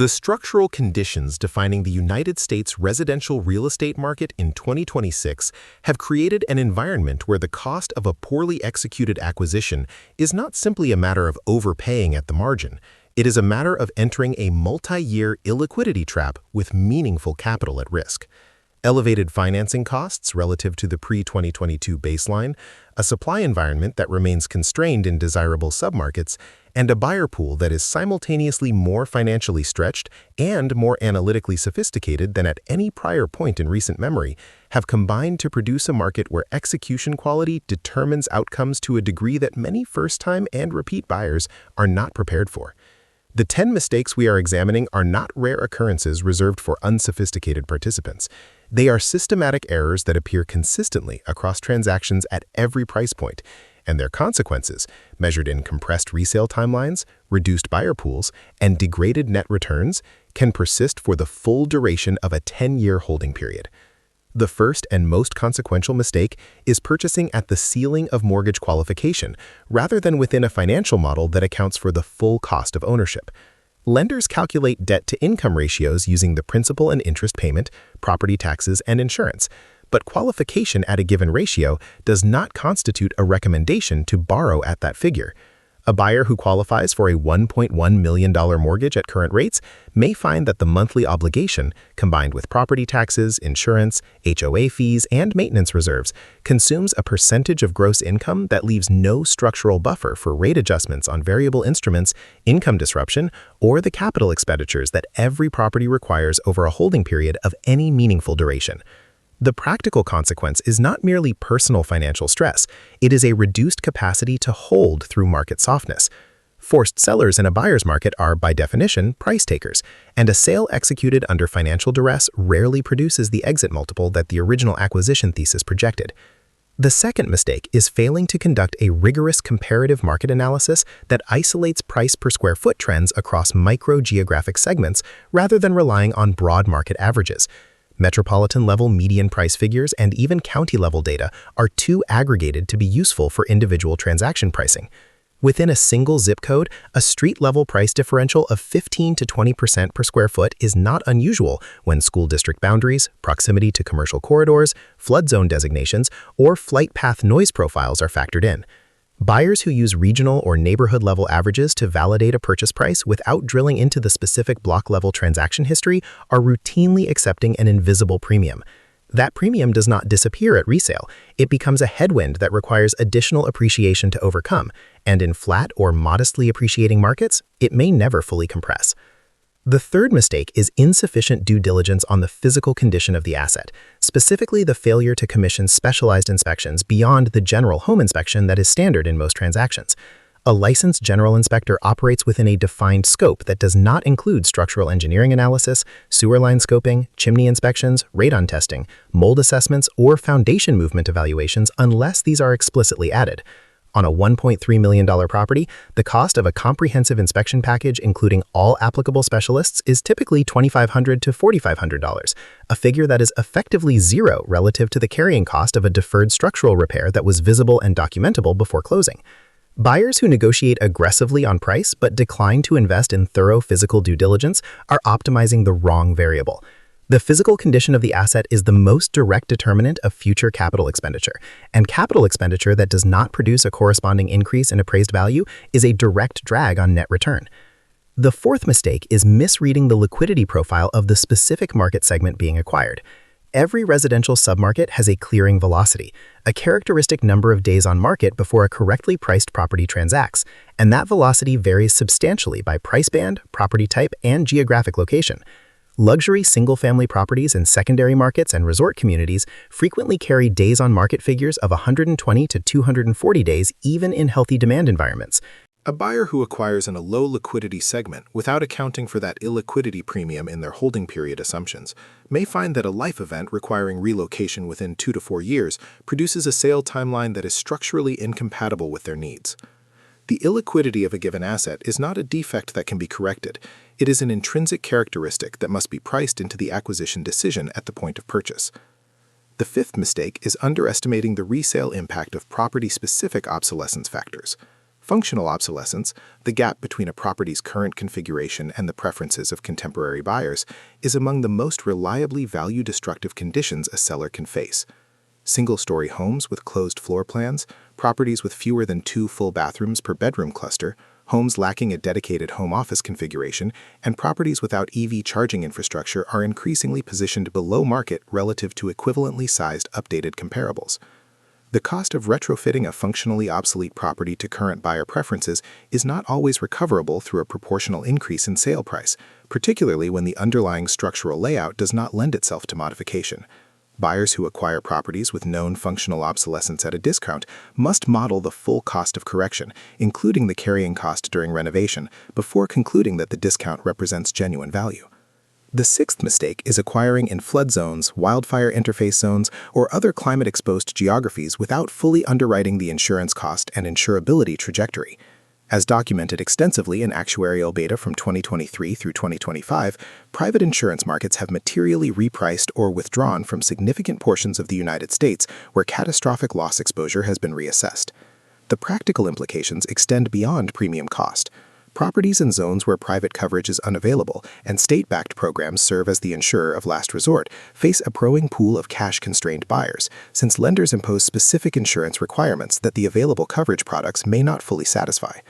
The structural conditions defining the United States residential real estate market in 2026 have created an environment where the cost of a poorly executed acquisition is not simply a matter of overpaying at the margin. It is a matter of entering a multi-year illiquidity trap with meaningful capital at risk. Elevated financing costs relative to the pre-2022 baseline, a supply environment that remains constrained in desirable submarkets, and a buyer pool that is simultaneously more financially stretched and more analytically sophisticated than at any prior point in recent memory, have combined to produce a market where execution quality determines outcomes to a degree that many first-time and repeat buyers are not prepared for. The 10 mistakes we are examining are not rare occurrences reserved for unsophisticated participants. They are systematic errors that appear consistently across transactions at every price point, and their consequences, measured in compressed resale timelines, reduced buyer pools, and degraded net returns, can persist for the full duration of a 10-year holding period. The first and most consequential mistake is purchasing at the ceiling of mortgage qualification rather than within a financial model that accounts for the full cost of ownership. Lenders calculate debt-to-income ratios using the principal and interest payment, property taxes, and insurance, but qualification at a given ratio does not constitute a recommendation to borrow at that figure. A buyer who qualifies for a $1.1 million mortgage at current rates may find that the monthly obligation, combined with property taxes, insurance, HOA fees, and maintenance reserves, consumes a percentage of gross income that leaves no structural buffer for rate adjustments on variable instruments, income disruption, or the capital expenditures that every property requires over a holding period of any meaningful duration. The practical consequence is not merely personal financial stress, it is a reduced capacity to hold through market softness. Forced sellers in a buyer's market are, by definition, price takers, and a sale executed under financial duress rarely produces the exit multiple that the original acquisition thesis projected. The second mistake is failing to conduct a rigorous comparative market analysis that isolates price per square foot trends across micro-geographic segments rather than relying on broad market averages. Metropolitan-level median price figures and even county-level data are too aggregated to be useful for individual transaction pricing. Within a single zip code, a street-level price differential of 15 to 20% per square foot is not unusual when school district boundaries, proximity to commercial corridors, flood zone designations, or flight path noise profiles are factored in. Buyers who use regional or neighborhood-level averages to validate a purchase price without drilling into the specific block-level transaction history are routinely accepting an invisible premium. That premium does not disappear at resale. It becomes a headwind that requires additional appreciation to overcome, and in flat or modestly appreciating markets, it may never fully compress. The third mistake is insufficient due diligence on the physical condition of the asset, specifically the failure to commission specialized inspections beyond the general home inspection that is standard in most transactions. A licensed general inspector operates within a defined scope that does not include structural engineering analysis, sewer line scoping, chimney inspections, radon testing, mold assessments, or foundation movement evaluations unless these are explicitly added. On a $1.3 million property, the cost of a comprehensive inspection package including all applicable specialists is typically $2,500 to $4,500, a figure that is effectively zero relative to the carrying cost of a deferred structural repair that was visible and documentable before closing. Buyers who negotiate aggressively on price but decline to invest in thorough physical due diligence are optimizing the wrong variable. The physical condition of the asset is the most direct determinant of future capital expenditure, and capital expenditure that does not produce a corresponding increase in appraised value is a direct drag on net return. The fourth mistake is misreading the liquidity profile of the specific market segment being acquired. Every residential submarket has a clearing velocity, a characteristic number of days on market before a correctly priced property transacts, and that velocity varies substantially by price band, property type, and geographic location. Luxury single-family properties in secondary markets and resort communities frequently carry days on market figures of 120 to 240 days even in healthy demand environments. A buyer who acquires in a low liquidity segment without accounting for that illiquidity premium in their holding period assumptions may find that a life event requiring relocation within 2 to 4 years produces a sale timeline that is structurally incompatible with their needs. The illiquidity of a given asset is not a defect that can be corrected. It is an intrinsic characteristic that must be priced into the acquisition decision at the point of purchase. The fifth mistake is underestimating the resale impact of property-specific obsolescence factors. Functional obsolescence, the gap between a property's current configuration and the preferences of contemporary buyers, is among the most reliably value-destructive conditions a seller can face. Single-story homes with closed floor plans, properties with fewer than 2 full bathrooms per bedroom cluster, homes lacking a dedicated home office configuration, and properties without EV charging infrastructure are increasingly positioned below market relative to equivalently sized updated comparables. The cost of retrofitting a functionally obsolete property to current buyer preferences is not always recoverable through a proportional increase in sale price, particularly when the underlying structural layout does not lend itself to modification. Buyers who acquire properties with known functional obsolescence at a discount must model the full cost of correction, including the carrying cost during renovation, before concluding that the discount represents genuine value. The sixth mistake is acquiring in flood zones, wildfire interface zones, or other climate-exposed geographies without fully underwriting the insurance cost and insurability trajectory. As documented extensively in actuarial data from 2023 through 2025, private insurance markets have materially repriced or withdrawn from significant portions of the United States where catastrophic loss exposure has been reassessed. The practical implications extend beyond premium cost. Properties in zones where private coverage is unavailable and state-backed programs serve as the insurer of last resort face a growing pool of cash-constrained buyers, since lenders impose specific insurance requirements that the available coverage products may not fully satisfy.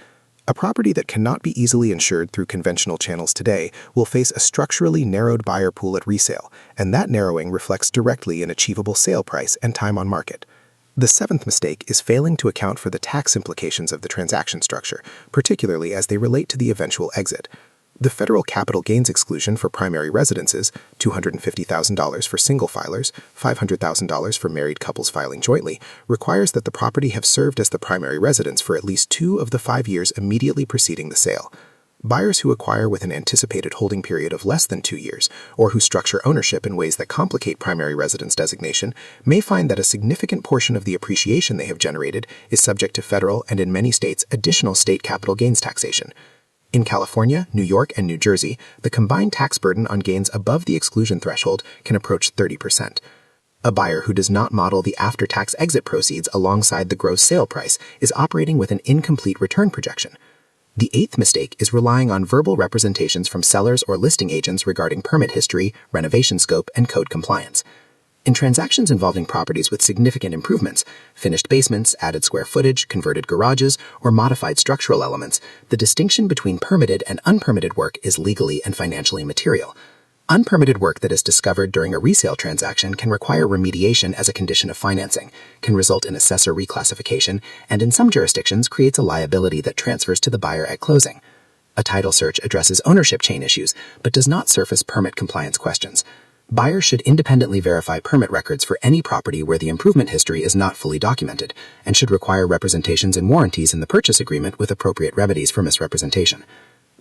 A property that cannot be easily insured through conventional channels today will face a structurally narrowed buyer pool at resale, and that narrowing reflects directly in achievable sale price and time on market. The seventh mistake is failing to account for the tax implications of the transaction structure, particularly as they relate to the eventual exit. The federal capital gains exclusion for primary residences, $250,000 for single filers, $500,000 for married couples filing jointly, requires that the property have served as the primary residence for at least 2 of the 5 years immediately preceding the sale. Buyers who acquire with an anticipated holding period of less than 2 years, or who structure ownership in ways that complicate primary residence designation, may find that a significant portion of the appreciation they have generated is subject to federal and, in many states, additional state capital gains taxation. In California, New York, and New Jersey, the combined tax burden on gains above the exclusion threshold can approach 30%. A buyer who does not model the after-tax exit proceeds alongside the gross sale price is operating with an incomplete return projection. The eighth mistake is relying on verbal representations from sellers or listing agents regarding permit history, renovation scope, and code compliance. In transactions involving properties with significant improvements, finished basements, added square footage, converted garages, or modified structural elements, the distinction between permitted and unpermitted work is legally and financially material. Unpermitted work that is discovered during a resale transaction can require remediation as a condition of financing, can result in assessor reclassification, and in some jurisdictions creates a liability that transfers to the buyer at closing. A title search addresses ownership chain issues, but does not surface permit compliance questions. Buyers should independently verify permit records for any property where the improvement history is not fully documented, and should require representations and warranties in the purchase agreement with appropriate remedies for misrepresentation.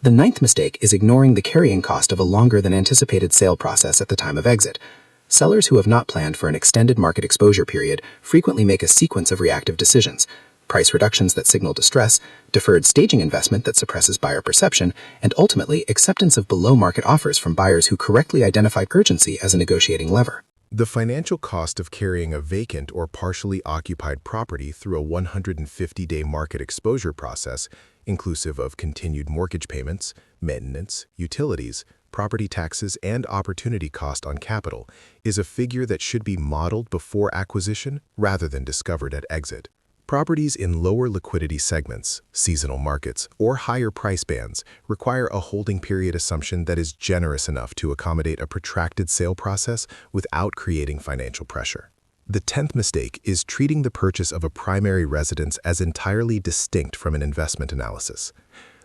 The ninth mistake is ignoring the carrying cost of a longer than anticipated sale process at the time of exit. Sellers who have not planned for an extended market exposure period frequently make a sequence of reactive decisions: price reductions that signal distress, deferred staging investment that suppresses buyer perception, and ultimately acceptance of below-market offers from buyers who correctly identify urgency as a negotiating lever. The financial cost of carrying a vacant or partially occupied property through a 150-day market exposure process, inclusive of continued mortgage payments, maintenance, utilities, property taxes, and opportunity cost on capital, is a figure that should be modeled before acquisition rather than discovered at exit. Properties in lower liquidity segments, seasonal markets, or higher price bands require a holding period assumption that is generous enough to accommodate a protracted sale process without creating financial pressure. The 10th mistake is treating the purchase of a primary residence as entirely distinct from an investment analysis.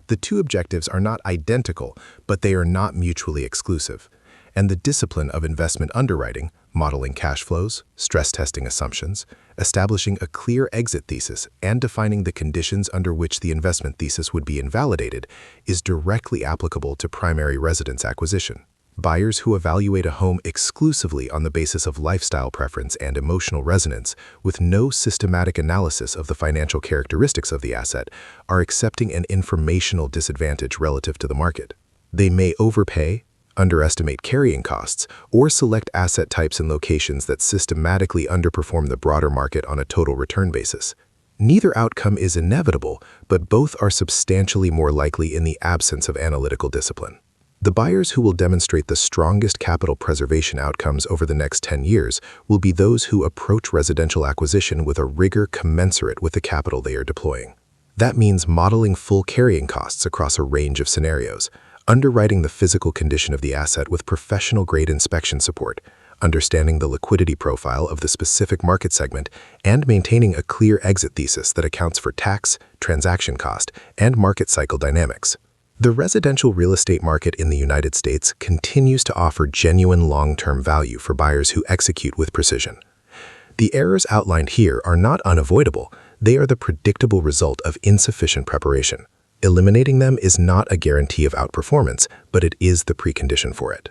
The two objectives are not identical, but they are not mutually exclusive. And the discipline of investment underwriting, modeling cash flows, stress testing assumptions, establishing a clear exit thesis, and defining the conditions under which the investment thesis would be invalidated, is directly applicable to primary residence acquisition. Buyers who evaluate a home exclusively on the basis of lifestyle preference and emotional resonance, with no systematic analysis of the financial characteristics of the asset, are accepting an informational disadvantage relative to the market. They may overpay, underestimate carrying costs, or select asset types and locations that systematically underperform the broader market on a total return basis. Neither outcome is inevitable, but both are substantially more likely in the absence of analytical discipline. The buyers who will demonstrate the strongest capital preservation outcomes over the next 10 years will be those who approach residential acquisition with a rigor commensurate with the capital they are deploying. That means modeling full carrying costs across a range of scenarios, underwriting the physical condition of the asset with professional-grade inspection support, understanding the liquidity profile of the specific market segment, and maintaining a clear exit thesis that accounts for tax, transaction cost, and market cycle dynamics. The residential real estate market in the United States continues to offer genuine long-term value for buyers who execute with precision. The errors outlined here are not unavoidable. They are the predictable result of insufficient preparation. Eliminating them is not a guarantee of outperformance, but it is the precondition for it.